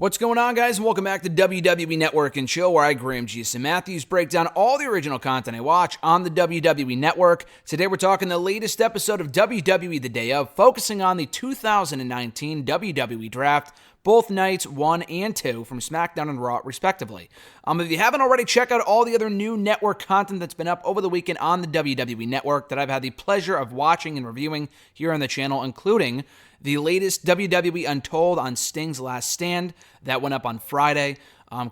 What's going on, guys, and welcome back to WWE Network and Chill, where I, Graham G.S. Matthews, break down all the original content I watch on the WWE Network. Today we're talking the latest episode of WWE The Day Of, focusing on the 2019 WWE Draft, both nights 1 and 2 from SmackDown and Raw, respectively. If you haven't already, check out all the other new network content that's been up over the weekend on the WWE Network that I've had the pleasure of watching and reviewing here on the channel, including the latest WWE Untold on Sting's Last Stand that went up on Friday,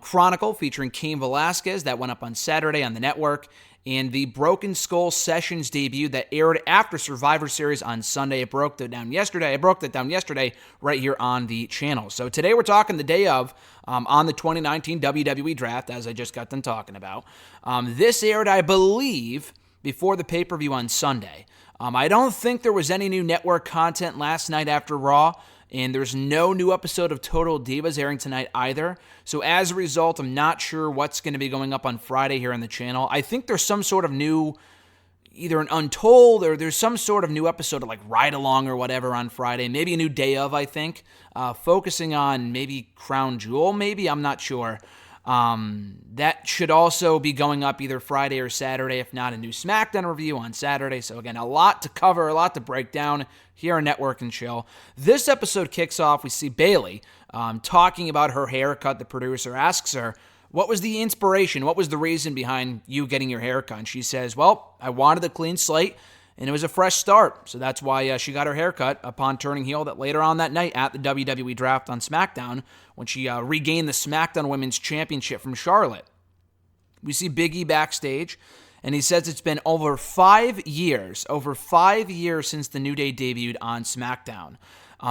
Chronicle featuring Cain Velasquez that went up on Saturday on the network, and the Broken Skull Sessions debut that aired after Survivor Series on Sunday. I broke that down yesterday right here on the channel. So today we're talking the day of on the 2019 WWE Draft, as I just got done talking about. This aired, I believe, before the pay-per-view on Sunday. I don't think there was any new network content last night after Raw, and there's no new episode of Total Divas airing tonight either. So as a result, I'm not sure what's going to be going up on Friday here on the channel. I think there's some sort of new, either an Untold or there's some sort of new episode of like Ride Along or whatever on Friday. Maybe a new Day Of, I think, focusing on maybe Crown Jewel, maybe, I'm not sure. That should also be going up either Friday or Saturday, if not a new SmackDown review on Saturday. So again, a lot to cover, a lot to break down here on Network and Chill. This episode kicks off, we see Bayley talking about her haircut. The producer asks her, what was the inspiration? What was the reason behind you getting your haircut? And she says, well, I wanted a clean slate, and it was a fresh start. So that's why she got her haircut upon turning heel that later on that night at the WWE Draft on SmackDown when she regained the SmackDown Women's Championship from Charlotte. We see Big E backstage, and he says it's been over 5 years since the New Day debuted on SmackDown.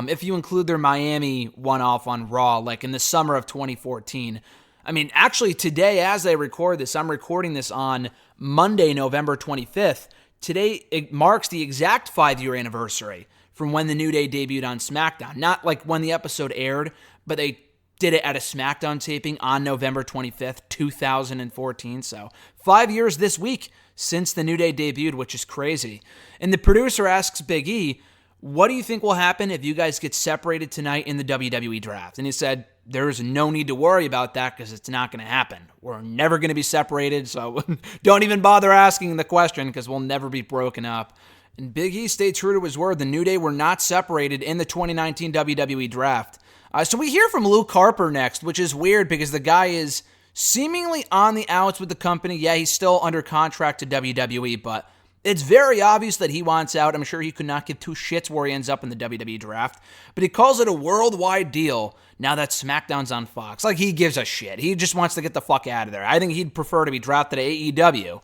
If you include their Miami one-off on Raw, like in the summer of 2014. I mean, actually today as I record this, I'm recording this on Monday, November 25th. Today, it marks the exact 5-year anniversary from when the New Day debuted on SmackDown. Not like when the episode aired, but they did it at a SmackDown taping on November 25th, 2014. So 5 years this week since the New Day debuted, which is crazy. And the producer asks Big E, what do you think will happen if you guys get separated tonight in the WWE Draft? And he said, there's no need to worry about that because it's not going to happen. We're never going to be separated, so don't even bother asking the question because we'll never be broken up. And Big E stayed true to his word. The New Day were not separated in the 2019 WWE Draft. So we hear from Luke Harper next, which is weird because the guy is seemingly on the outs with the company. Yeah, he's still under contract to WWE, but it's very obvious that he wants out. I'm sure he could not give two shits where he ends up in the WWE Draft, but he calls it a worldwide deal now that SmackDown's on Fox. Like, he gives a shit. He just wants to get the fuck out of there. I think he'd prefer to be drafted to AEW.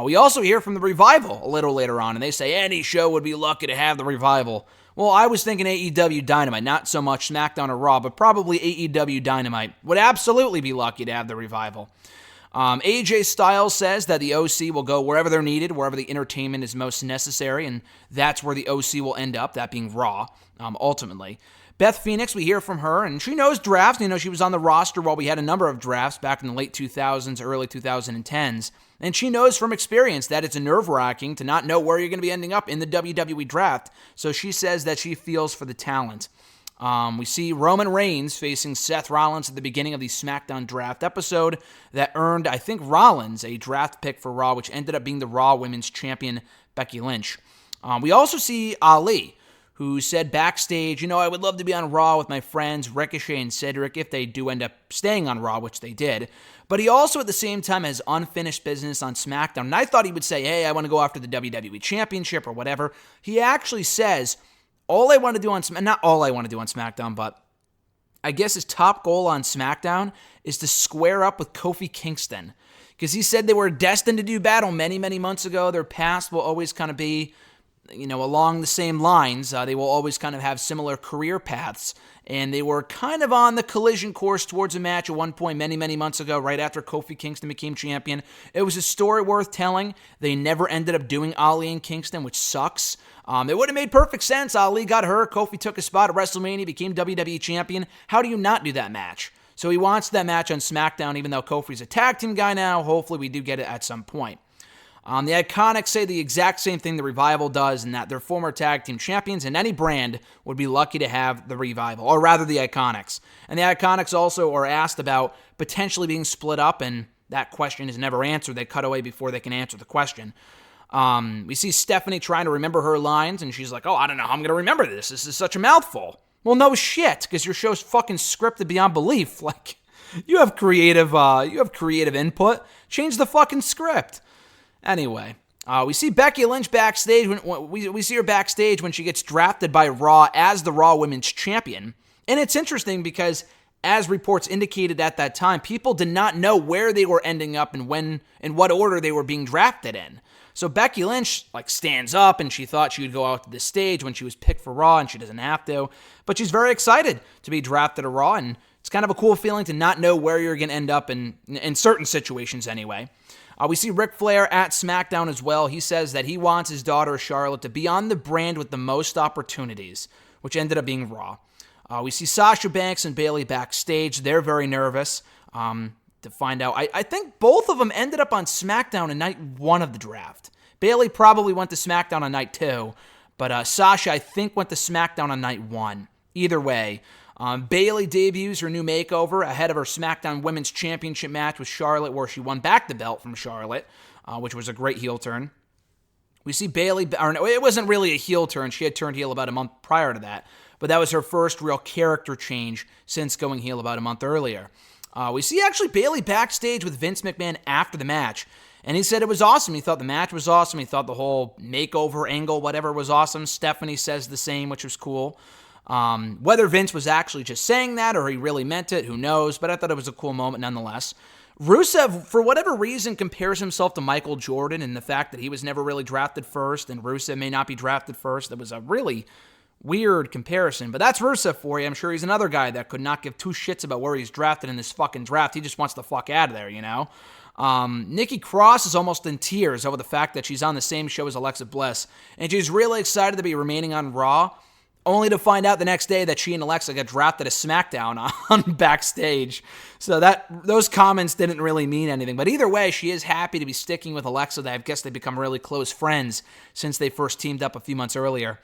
We also hear from the Revival a little later on, and they say any show would be lucky to have the Revival. Well, I was thinking AEW Dynamite, not so much SmackDown or Raw, but probably AEW Dynamite would absolutely be lucky to have the Revival. AJ Styles says that the OC will go wherever they're needed, wherever the entertainment is most necessary, and that's where the OC will end up, that being Raw, ultimately. Beth Phoenix, we hear from her, and she knows drafts. You know, she was on the roster while we had a number of drafts back in the late 2000s, early 2010s, and she knows from experience that it's nerve-wracking to not know where you're going to be ending up in the WWE Draft, so she says that she feels for the talent. We see Roman Reigns facing Seth Rollins at the beginning of the SmackDown Draft episode that earned, I think, Rollins a draft pick for Raw, which ended up being the Raw Women's Champion, Becky Lynch. We also see Ali, who said backstage, you know, I would love to be on Raw with my friends Ricochet and Cedric if they do end up staying on Raw, which they did. But he also at the same time has unfinished business on SmackDown. And I thought he would say, hey, I want to go after the WWE Championship or whatever. He actually says, not all I want to do on SmackDown, but I guess his top goal on SmackDown is to square up with Kofi Kingston. Because he said they were destined to do battle many, many months ago. Their past will always kind of be, you know, along the same lines. They will always kind of have similar career paths. And they were kind of on the collision course towards a match at one point many, many months ago, right after Kofi Kingston became champion. It was a story worth telling. They never ended up doing Ali and Kingston, which sucks. It would have made perfect sense. Ali got hurt. Kofi took a spot at WrestleMania, became WWE champion. How do you not do that match? So he wants that match on SmackDown, even though Kofi's a tag team guy now. Hopefully we do get it at some point. The Iconics say the exact same thing the Revival does, and that their former tag team champions in any brand would be lucky to have the Revival, or rather the Iconics. And the Iconics also are asked about potentially being split up, and that question is never answered. They cut away before they can answer the question. We see Stephanie trying to remember her lines, and she's like, I don't know how I'm going to remember this. This is such a mouthful. Well, no shit, because your show's fucking scripted beyond belief. Like, you have creative input. Change the fucking script. Anyway, we see Becky Lynch backstage. We see her backstage when she gets drafted by Raw as the Raw Women's Champion. And it's interesting because, as reports indicated at that time, people did not know where they were ending up and when, in what order they were being drafted in. So Becky Lynch stands up, and she thought she would go out to the stage when she was picked for Raw, and she doesn't have to. But she's very excited to be drafted to Raw, and it's kind of a cool feeling to not know where you're going to end up in certain situations anyway. We see Ric Flair at SmackDown as well. He says that he wants his daughter Charlotte to be on the brand with the most opportunities, which ended up being Raw. We see Sasha Banks and Bayley backstage. They're very nervous to find out. I think both of them ended up on SmackDown in night 1 of the draft. Bayley probably went to SmackDown on night 2, but Sasha, I think, went to SmackDown on night 1. Either way, Bayley debuts her new makeover ahead of her SmackDown Women's Championship match with Charlotte, where she won back the belt from Charlotte, which was a great heel turn. We see Bayley, it wasn't really a heel turn. She had turned heel about a month prior to that, but that was her first real character change since going heel about a month earlier. We see actually Bayley backstage with Vince McMahon after the match, and he said it was awesome. He thought the match was awesome. He thought the whole makeover angle, whatever, was awesome. Stephanie says the same, which was cool. Whether Vince was actually just saying that or he really meant it, who knows, but I thought it was a cool moment nonetheless. Rusev, for whatever reason, compares himself to Michael Jordan and the fact that he was never really drafted first and Rusev may not be drafted first. That was a really weird comparison, but that's Rusev for you. I'm sure he's another guy that could not give two shits about where he's drafted in this fucking draft. He just wants the fuck out of there, you know? Nikki Cross is almost in tears over the fact that she's on the same show as Alexa Bliss, and she's really excited to be remaining on Raw, only to find out the next day that she and Alexa got drafted to SmackDown on backstage. So those comments didn't really mean anything. But either way, she is happy to be sticking with Alexa. I guess they've become really close friends since they first teamed up a few months earlier.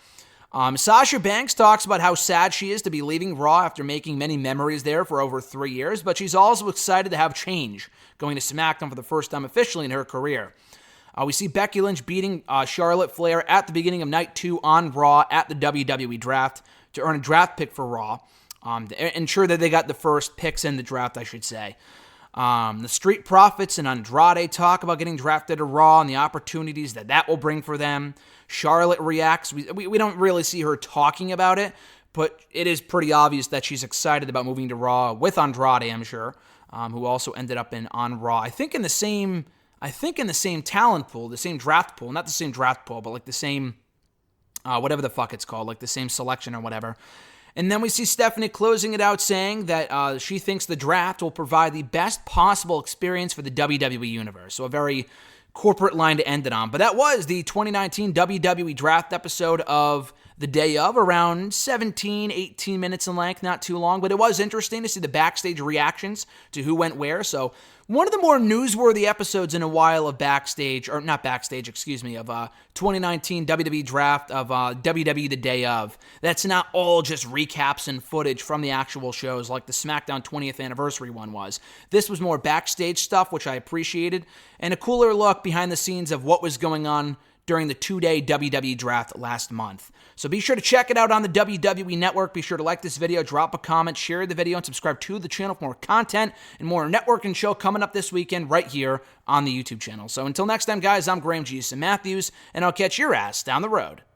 Sasha Banks talks about how sad she is to be leaving Raw after making many memories there for over 3 years, but she's also excited to have change, going to SmackDown for the first time officially in her career. We see Becky Lynch beating Charlotte Flair at the beginning of Night 2 on Raw at the WWE Draft to earn a draft pick for Raw. To ensure that they got the first picks in the draft, I should say. The Street Profits and Andrade talk about getting drafted to Raw and the opportunities that will bring for them. Charlotte reacts. We don't really see her talking about it, but it is pretty obvious that she's excited about moving to Raw with Andrade, I'm sure, who also ended up on Raw. I think in the same talent pool, the same draft pool, not the same draft pool, but like the same, whatever the fuck it's called, like the same selection or whatever. And then we see Stephanie closing it out saying that she thinks the draft will provide the best possible experience for the WWE Universe. So a very corporate line to end it on. But that was the 2019 WWE Draft episode of the day of, around 17, 18 minutes in length, not too long. But it was interesting to see the backstage reactions to who went where. So one of the more newsworthy episodes in a while of backstage, or not backstage, excuse me, of 2019 WWE Draft of WWE The Day Of. That's not all just recaps and footage from the actual shows like the SmackDown 20th Anniversary one was. This was more backstage stuff, which I appreciated, and a cooler look behind the scenes of what was going on during the 2-day WWE Draft last month. So be sure to check it out on the WWE Network. Be sure to like this video, drop a comment, share the video, and subscribe to the channel for more content and more networking show coming up this weekend right here on the YouTube channel. So until next time, guys, I'm Graham G. Matthews, and I'll catch your ass down the road.